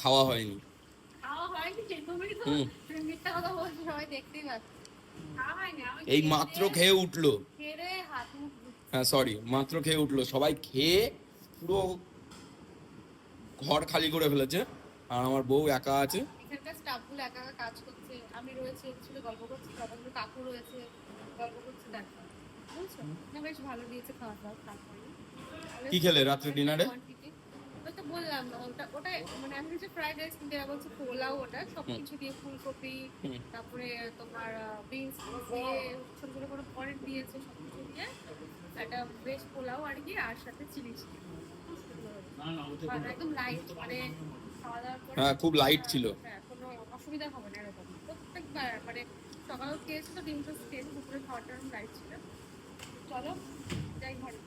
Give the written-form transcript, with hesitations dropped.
খাওয়া হয়নি। খাওয়া হয়নি, তুমি তো হুম। তুমি মিথ্যা কথা বলছো, সবাই দেখতেই পাচ্ছে। খাওয়া হয়নি, আমি এই মাত্র খেয়ে উঠলো। খেয়ে হাত মুখ ধুচ্ছি। হ্যাঁ সরি, মাত্র খেয়ে উঠলো, সবাই খেয়ে পুরো ঘর খালি করে ফেলেছে, আর আমার বউ একা আছে। এখানকার স্টাফগুলো একা একা কাজ করছে, আমি রয়েছে ওর ছিল গল্প করছি, তখন কাকু রয়েছে গল্প করছে, দেখো বুঝছো না, বেশ ভালো দিয়েছে খাওয়া দাওয়া, খারাপ হয়নি। কি খেলে রাত্রে ডিনারে? কোয়ান্টিটি ওই তো বললাম, ওটা ওটা মানে আমি হচ্ছে ফ্রাইড রাইস, কিন্তু এরা বলছে পোলাও, ওটা সবকিছু দিয়ে ফুলকপি, তারপরে তোমার বিনস দিয়ে ছোট ছোট করে পনির দিয়েছে, সবকিছু দিয়ে একটা বেশ পোলাও আর কি, আর সাথে চিলি চিকেন, একদম লাইট, মানে খাওয়া দাওয়ার পরে হ্যাঁ খুব লাইট ছিল। হ্যাঁ কোনো অসুবিধা হবে না এরকম প্রত্যেকবার, মানে সকালেও খেয়েছি তো, ডিম টোস্ট খেয়েছি, দুপুরে খাওয়াটা লাইট ছিল। চলো যাই ঘরে।